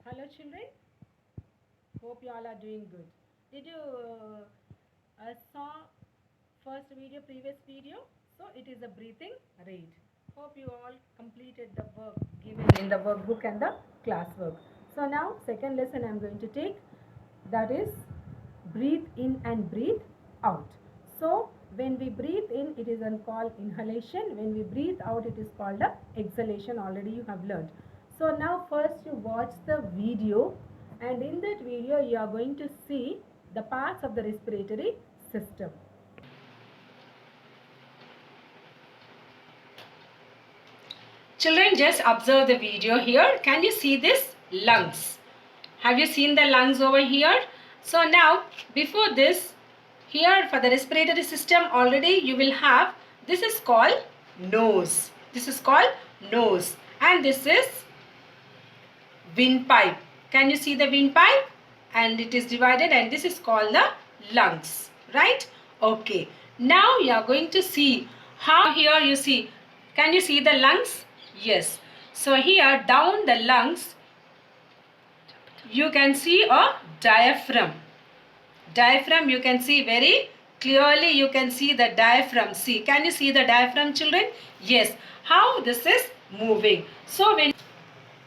Hello children, hope you all are doing good. Did you saw first video, previous video? So it is a breathing rate. Hope you all completed the work given in the workbook and the classwork. So now second lesson I am going to take, that is breathe in and breathe out. So when we breathe in, it is called inhalation. When we breathe out, it is called the exhalation. Already you have learned. So now first you watch the video, and in that video you are going to see the parts of the respiratory system. Children, just observe the video here. Can you see this? Lungs. Have you seen the lungs over here? So now, before this, here for the respiratory system already you will have, this is called nose. This is called nose. And this is windpipe. Can you see the windpipe? And it is divided, and this is called the lungs. Right? Okay. Now you are going to see how here you see. Can you see the lungs? Yes. So here down the lungs you can see a diaphragm. Diaphragm you can see very clearly. You can see the diaphragm. See, can you see the diaphragm, children? Yes. How this is moving. So when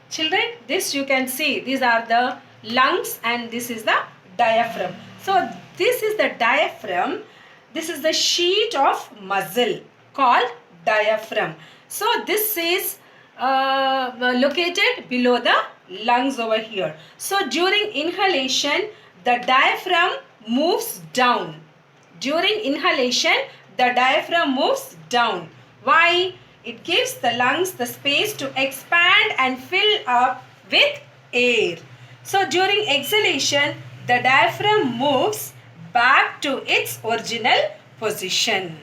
children, this you can see, these are the lungs and this is the diaphragm. So this is the diaphragm. This is the sheet of muscle called diaphragm. So this is located below the lungs over here. So during inhalation, the diaphragm moves down. During inhalation, the diaphragm moves down. Why? It gives the lungs the space to expand and fill up with air. So during exhalation, the diaphragm moves back to its original position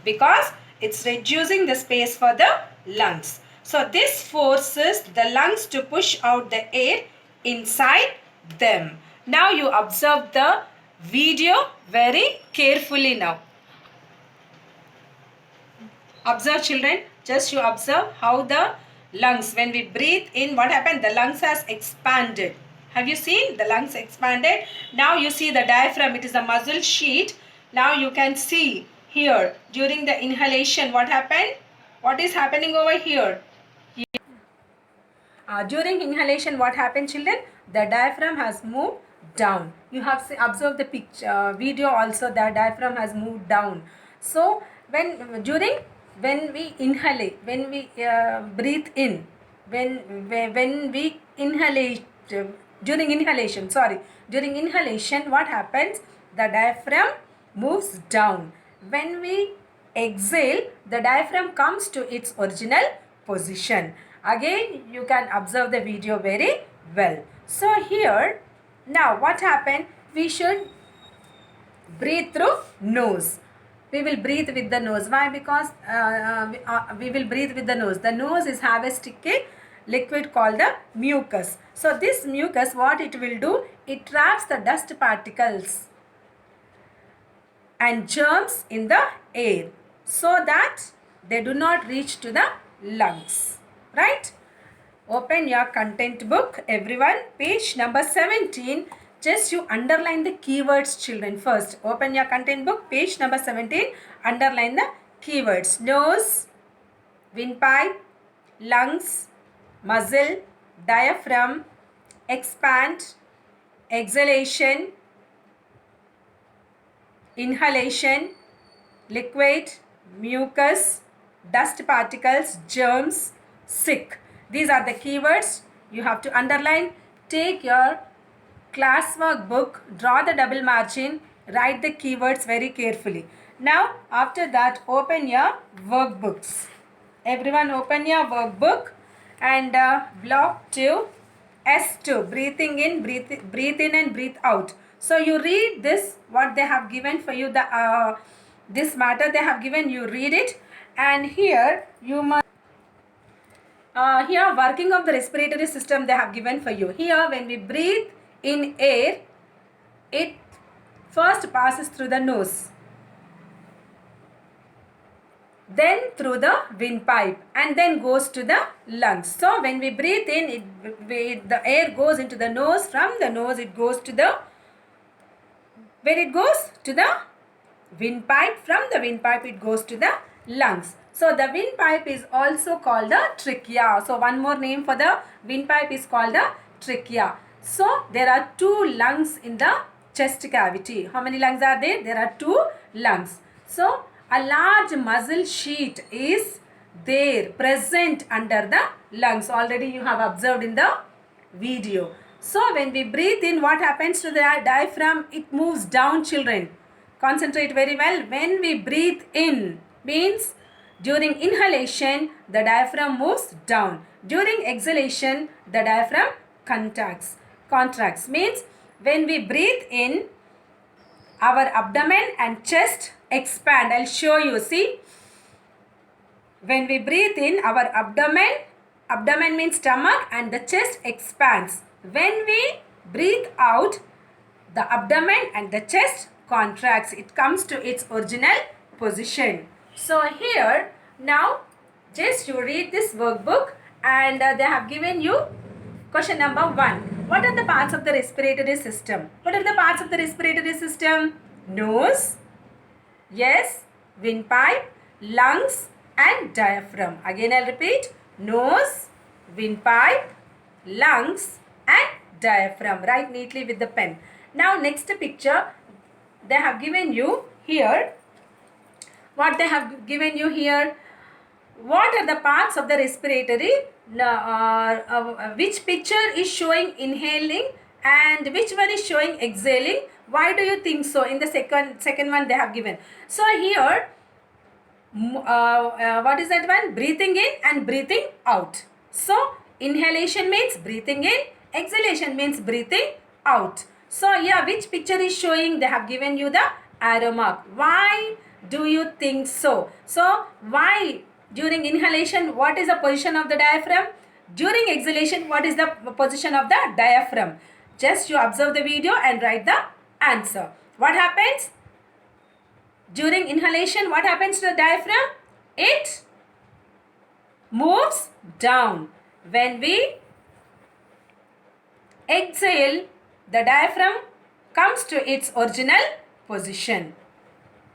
because it's reducing the space for the lungs. So this forces the lungs to push out the air inside them. Now you observe the video very carefully now. Observe children, just you observe how the lungs, when we breathe in, what happened? The lungs has expanded. Have you seen the lungs expanded? Now you see the diaphragm, it is a muscle sheet. Now you can see here during the inhalation what happened? What is happening over here? During inhalation what happened, children? The diaphragm has moved down. You have observed the picture video also, the diaphragm has moved down. So when we inhale, when we breathe in, when we inhalate, during inhalation, during inhalation what happens? The diaphragm moves down. When we exhale, the diaphragm comes to its original position. Again you can observe the video very well. So here now what happened? We should breathe through nose. We will breathe with the nose. Why? Because we will breathe with the nose. The nose is have a sticky liquid called the mucus. So this mucus, what it will do? It traps the dust particles and germs in the air so that they do not reach to the lungs. Right? Open your content book, everyone, page number 17. Just you underline the keywords, children. First, open your content book, page number 17. Underline the keywords. Nose, windpipe, lungs, muscle, diaphragm, expand, exhalation, inhalation, liquid, mucus, dust particles, germs, sick. These are the keywords you have to underline. Take your classwork book, draw the double margin, write the keywords very carefully. Now after that, open your workbooks. Everyone open your workbook and block 2, S2, breathing in, breathe in and breathe out. So you read this, what they have given for you, the this matter they have given, you read it, and here you must here working of the respiratory system they have given for you. Here when we breathe in air, it first passes through the nose. then through the windpipe, and then goes to the lungs. So when we breathe in, the air goes into the nose. From the nose it goes to the, where it goes? To the windpipe. From the windpipe it goes to the lungs. So the windpipe is also called the trachea. So one more name for the windpipe is called the trachea. So there are two lungs in the chest cavity. How many lungs are there? There are two lungs. So a large muscle sheet is there, present under the lungs. Already you have observed in the video. So when we breathe in, what happens to the diaphragm? It moves down, children. Concentrate very well. When we breathe in, means during inhalation, the diaphragm moves down. During exhalation, the diaphragm contracts. Contracts means when we breathe in, our abdomen and chest expand. I'll show you. See, when we breathe in, our abdomen means stomach, and the chest expands. When we breathe out, the abdomen and the chest contracts. It comes to its original position. So here, now just you read this workbook, and they have given you question number 1. What are the parts of the respiratory system? What are the parts of the respiratory system? Nose, yes, windpipe, lungs and diaphragm. Again I'll repeat. Nose, windpipe, lungs and diaphragm. Write neatly with the pen. Now next picture, they have given you here. What they have given you here? What are the parts of the respiratory? Which picture is showing inhaling and which one is showing exhaling? Why do you think so? In the second one they have given. So here, what is that one? Breathing in and breathing out. So inhalation means breathing in, exhalation means breathing out. So yeah, which picture is showing? They have given you the arrow mark. Why do you think so? So why during inhalation, what is the position of the diaphragm? During exhalation, what is the position of the diaphragm? Just you observe the video and write the answer. What happens? During inhalation, what happens to the diaphragm? It moves down. When we exhale, the diaphragm comes to its original position.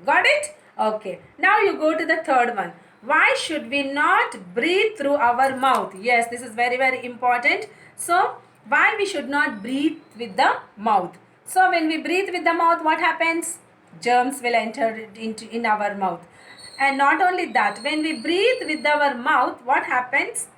Got it? Okay. Now you go to the third one. Why should we not breathe through our mouth? Yes, this is very, very important. So, why we should not breathe with the mouth? So, when we breathe with the mouth, what happens? Germs will enter in our mouth. And not only that, when we breathe with our mouth, what happens?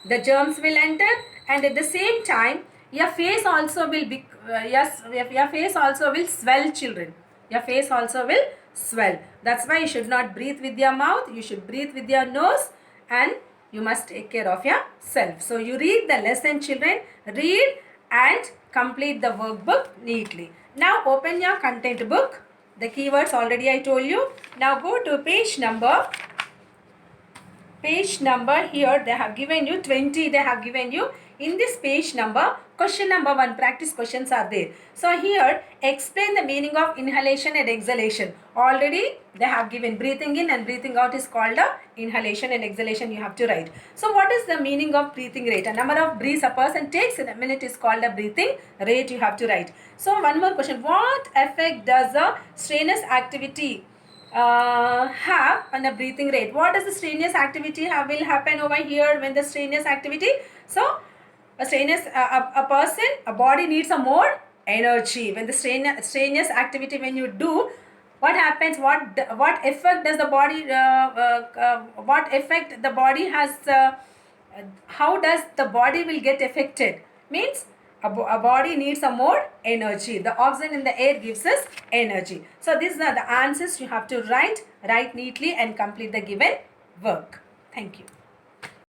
The germs will enter, and at the same time, your face also will be, your face also will swell, children. Your face also will swell. That's why you should not breathe with your mouth. You should breathe with your nose, and you must take care of yourself. So you read the lesson, children. Read and complete the workbook neatly. Now open your content book. The keywords already I told you. Now go to page number. Page number here they have given you 20. They have given you in this page number. Question number 1, practice questions are there. So here, explain the meaning of inhalation and exhalation. Already they have given breathing in and breathing out is called the inhalation, and exhalation you have to write. So what is the meaning of breathing rate? A number of breaths a person takes in a minute is called a breathing rate, you have to write. So one more question. What effect does a strenuous activity have on a breathing rate? What does the strenuous activity will happen over here when the strenuous activity? So a person, a body needs a more energy. When the strenuous activity when you do, what happens? What effect does the body? What effect the body has? How does the body will get affected? Means a body needs a more energy. The oxygen in the air gives us energy. So these are the answers you have to write neatly and complete the given work. Thank you.